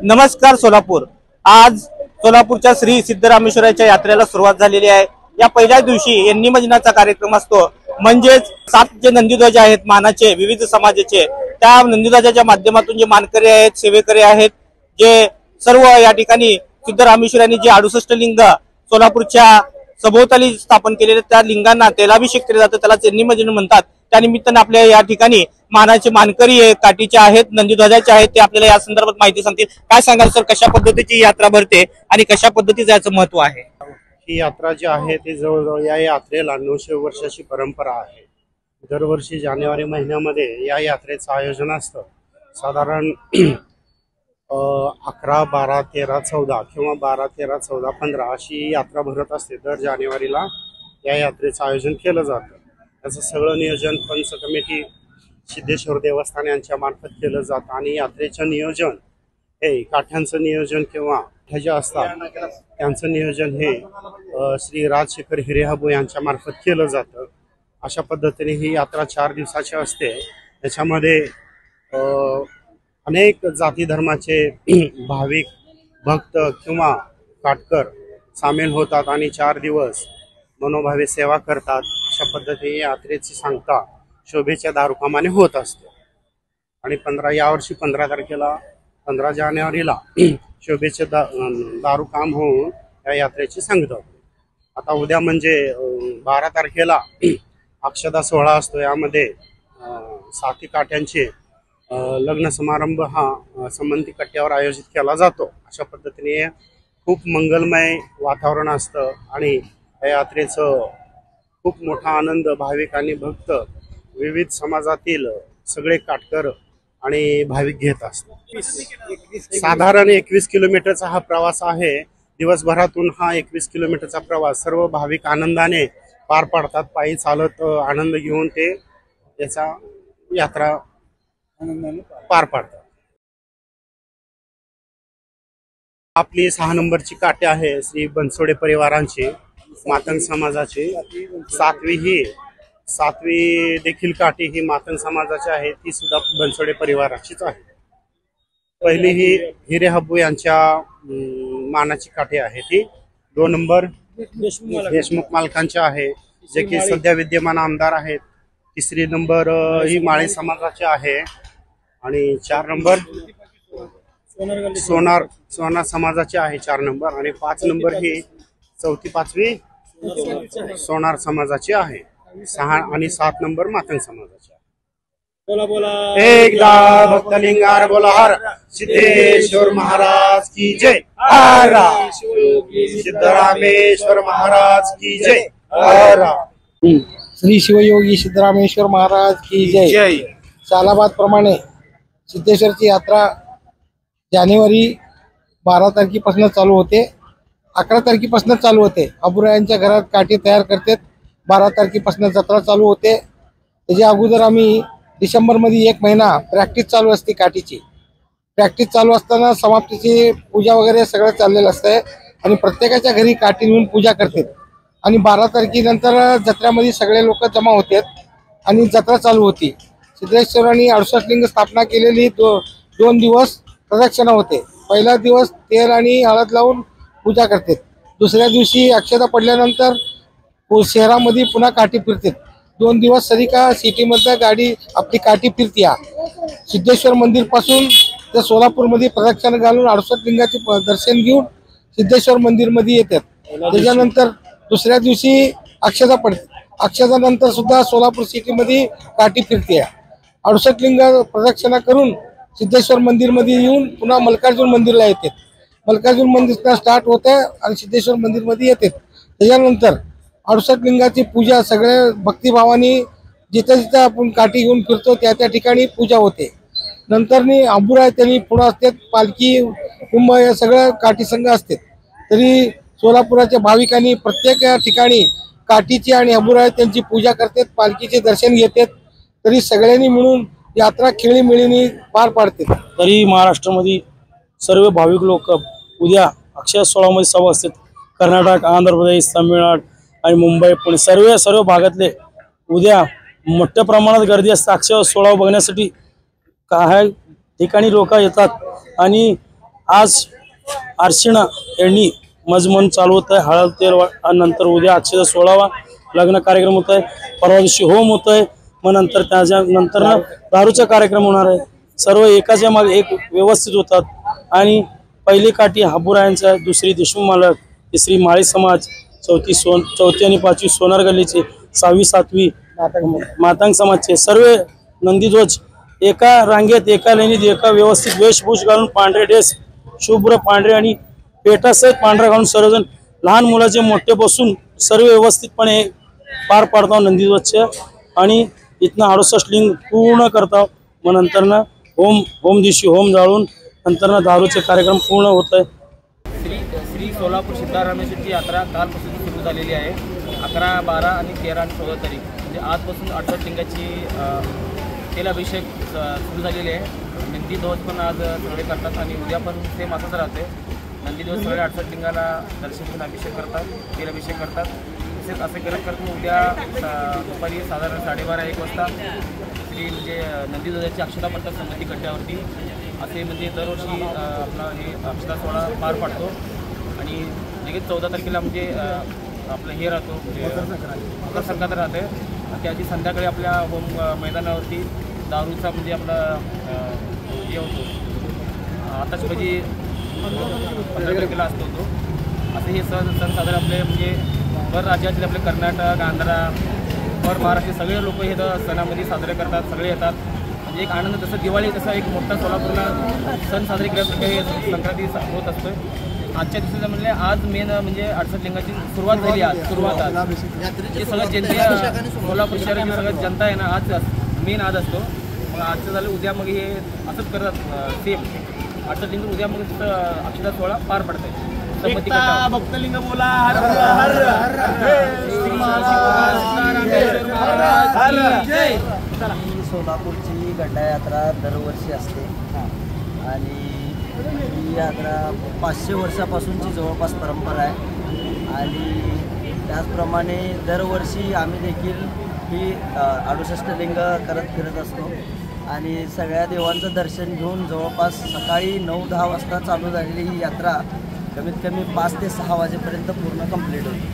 नमस्कार सोलापूर। आज सोलापूरच्या श्री सिद्धरामेश्वराच्या यात्रेला सुरुवात झालेली आहे। या पहिल्या दिवशी निमंजनाचा कार्यक्रम असतो, म्हणजेच 7 जे नंदीध्वज आहेत मानाचे विविध समाजाचे, त्या नंदीध्वजाच्या माध्यमातून जे मानकरी आहेत, सेवेकरी आहेत, जे सर्व या ठिकाणी सिद्धरामेश्वरांनी जे 68 लिंग सोलापूरच्या सभोवताली स्थापन केलेले त्या लिंगांना तेलाभिषेक केले जातं, त्याला निमंजन म्हणतात। त्यानिमित्ताने आपल्या या ठिकाणी मानाचे मानकरी काठीचे आहेत, नंदीध्वजाचे आहेत, ते आपल्याला या संदर्भात माहिती सांगतील। काय सांगाल सर, कशा पद्धतीची यात्रा भरते आणि कशा पद्धतीचं याचं महत्व आहे? ही यात्रा जी आहे ती जवळजवळ या यात्रेला 900 वर्षाची परंपरा आहे। दरवर्षी जानेवारी महिन्यामध्ये या यात्रेचं आयोजन असतं। साधारण 11, 12, 13, 14 किंवा 12, 13, 14, 15 अशी यात्रा भरत असते। दर जानेवारीला या यात्रेचं आयोजन केलं जातं। त्याचं सगळं नियोजन पंच कमिटी, सिद्धेश्वर देवस्थान यांच्या मार्फत केलं जातं आणि यात्रेचं नियोजन हे काठ्यांचं नियोजन किंवा जे असतात त्यांचं नियोजन हे श्री राजशेखर हिरेहाबू यांच्या मार्फत केलं जातं। अशा पद्धतीने ही यात्रा 4 दिवसाची असते। त्याच्यामध्ये अनेक जाती धर्माचे भाविक भक्त किंवा काटकर सामील होतात आणि 4 दिवस मनोभावे सेवा करतात। अशा पद्धतीने यात्रेची सांगता शोभेच्या दारुकामाने होत असते आणि यावर्षी 15 तारखेला 15 जानेवारीला शोभेचे दारुकाम होऊन या यात्रेची सांगता होते। आता उद्या म्हणजे 12 तारखेला अक्षदा सोहळा असतो। यामध्ये 7 काठ्यांचे लग्न समारंभ हा संबंधी कट्ट्यावर आयोजित केला जातो। अशा पद्धतीने खूप मंगलमय वातावरण असतं आणि या यात्रेचं खूप मोठा आनंद भाविक आणि भक्त विविध समाजातील सगळे काटकर आणि भाविक घेत असतात। साधारण 21 किलोमीटरचा हा प्रवास आहे। दिवसभरातून हा 21 किलोमीटरचा प्रवास सर्व भाविक आनंदाने पार पाडतात। पायी चालत आनंद घेऊन ते याचा यात्रा पार पाडतात। आपली 6 नंबरची काठी आहे श्री बनसोडे परिवारांची, मातंग समाजाची। 7वी देखील काठी ही मातंग समाजाची आहे, ती सुद्धा बनसोडे परिवाराचीच आहे। पहिली ही हिरेहाबू यांच्या मानाची काठी आहे, ती 2 नंबर देशमुख मालकांची आहे, जे की सध्या विद्यमान आमदार आहेत। 3री नंबर ही माळी समाजाची आहे आणि 4 नंबर सोनार समाजाची आहे 4 नंबर आणि 5 नंबर ही 4थी 5वी सोनार समाजाची आहे। 6 आणि 7 नंबर मातंग समाजाची आहे। बोला बोला एकदा भक्तलिंगार बोला हर सिद्धेश्वर महाराज की जय, हर सिद्धरामेश्वर महाराज की जय, हर श्री शिवयोगी सिद्धरामेश्वर महाराज की जय। सालाबाद प्रमाणे सिद्धेश्वरची यात्रा जानेवारी 12 तारखेपासून चालू होते, 11 तारखेपासून चालू होते। अबुरायांच्या घरात काठी तयार करतात। 12 तारखेपासून जत्रा चालू होते। त्याच्या अगोदर आम्ही डिसेंबरमध्ये 1 महिना प्रॅक्टिस चालू असते काठीची। प्रॅक्टिस चालू असताना समाप्तीची पूजा वगैरे सगळं चाललेलं असतंय आणि प्रत्येकाच्या घरी काठी नेऊन पूजा करतात आणि 12 तारखेनंतर जत्रेमध्ये सगळे लोक जमा होतात आणि जत्रा चालू होती। सिद्धेश्वरांनी 68 लिंग स्थापना केलेली 2 दिवस प्रदक्षिणा होते। पहिला दिवस तेल आणि हळद लावून पूजा करतात। दुसऱ्या दिवशी अक्षता पडल्यानंतर शहरामध्ये पुन्हा काठी फिरतात। 2 दिवस सरिका सिटीमध्ये गाडी आपली काठी फिरते। सिद्धेश्वर मंदिर पासून ते सोलापूरमध्ये प्रदक्षिणा घालून 68 लिंगाचे दर्शन घेऊन सिद्धेश्वर मंदिर मध्ये येतात। त्याच्यानंतर दुसऱ्या दिवशी अक्षता पडते। अक्षतानंतर सुद्धा सोलापूर सिटीमध्ये काठी फिरते। 68 लिंग प्रदक्षिणा करून सिद्धेश्वर मंदिर मध्ये येऊन पुन्हा मल्कार्जुन मंदिरला येतात। मल्कार्जुन मंदिर स्टार्ट होते आणि सिद्धेश्वर मंदिर मध्ये येतात। त्याच्यानंतर 68 लिंगाची पूजा सगळ्या भक्तिभावाने जिथं जिथं आपण काठी घेऊन फिरतो त्या ठिकाणी पूजा होते। नंतर अंबुरा त्यांनी पुढे असतात, पालखी कुंभ या सगळं काठी संघ असतात। तरी सोलापुराच्या भाविकांनी प्रत्येक ठिकाणी काठीची आणि अंबुरा त्यांची पूजा करतात, पालखीचे दर्शन घेतात। तरी सगळ्यांनी मिळून यात्रा खेळीमेळीने पार पाडते। तरी महाराष्ट्रामध्ये सर्व भाविक लोक उद्या अक्षय सोहळ्यामध्ये सहभागी असतात। कर्नाटक, आंध्र प्रदेश, तामिळनाडू आणि मुंबई, पुणे सर्व भागातले उद्या मोठ्या प्रमाणात गर्दी असते अक्षय सोहळा बघण्यासाठी। काही ठिकाणी लोक येतात आणि आज अर्चना यांनी मजमन चालू होत आहे, हळद तेल नंतर उद्या अक्षता सोळावा लग्न कार्यक्रम होत आहे, परवा दिवशी होम होत आहे, मग नंतर त्याच्यानंतर दारूचा कार्यक्रम होणार आहे. सर्व एकाच्या मागे एक व्यवस्थित होतात आणि पहिली काठी हाबुरायांचा, दुसरी देशमुख मालक, तिसरी माळी समाज, चौथी आणि पाचवी सोनार गल्लीचे, 6वी 7वी मातांग समाजचे सर्व नंदीध्वज एका रांगेत एका लाईनीत एका व्यवस्थित वेशभूष घालून पांढरे ड्रेस शुभ्र पांढरे आणि पेटासहित पांढरा घालून सर्वजण लहान मुलाचे मोठे बसून सर्व व्यवस्थितपणे पार पाडतो नंदीध्वजचे आणि इथनं 68 लिंग पूर्ण करतो. मग नंतरनं होम दिवशी होम जाळून नंतरनं दारूचे कार्यक्रम पूर्ण होत आहे. श्री सोलापूर सिद्धारामेश्वरची यात्रा कालपासून सुरू झालेली आहे. 11, 12 आणि 13 आणि 14 तारीख म्हणजे आजपासून 68 लिंगाची तेलाभिषेक सुरू झालेली आहे. नंदीध्वज पण आज सगळे करतात आणि उद्या पण सेम असंच राहते. नंदीध्वज सगळे 68 लिंगाला दर्शन करून अभिषेक करतात, तेलाभिषेक करतात. तसेच असे करत उद्या दुपारी साधारण 12:30-1 वाजता श्री म्हणजे नंदीध्वजाची अक्षता म्हणतात संमती कट्ट्यावरती असे म्हणजे दरवर्षी आपला हे अक्षता सोहळा पार पाडतो. आणि लगेच 14 तारखेला म्हणजे आपलं हे राहतो मकर संक्रांत राहते. त्याची संध्याकाळी आपल्या होम मैदानावरती दारूचा म्हणजे आपला हे होतो आताशबाजी 15 तारखेला असतो तो. असे हे सण साधारण आपले म्हणजे भर राज्यातले आपले कर्नाटक, आंध्रा, भर महाराष्ट्र सगळे लोक हे सणामध्ये साजरे करतात, सगळे येतात. म्हणजे एक आनंद जसं दिवाळी तसा एक मोठा सोलापूरला सण साजरे केल्यासारखे हे संक्रांती होत असतो. आजच्या दिवसाचं म्हणजे आज मेन म्हणजे 68 लिंगाची सुरुवात झाली. आज हे सगळं जनते सोलापूर शहराची सगळं जनता आहे ना आज मेन आज असतो. मग आजचं झालं उद्या मग हे असंच करतात सेम 68 लिंग उद्या मग तिथं अक्षता सोहळा पार पडतंय. भक्तलिंग बोला सोलापूरची गड्डा यात्रा दरवर्षी असते आणि ही यात्रा 500 वर्षापासूनची जवळपास परंपरा आहे. आणि त्याचप्रमाणे दरवर्षी आम्ही देखील ही 68 लिंग करत फिरत असतो आणि सगळ्या देवांचं दर्शन घेऊन जवळपास सकाळी 9-10 वाजता चालू झालेली ही यात्रा कमीत कमी 5 ते 6 वाजेपर्यंत पूर्ण कंप्लीट होती.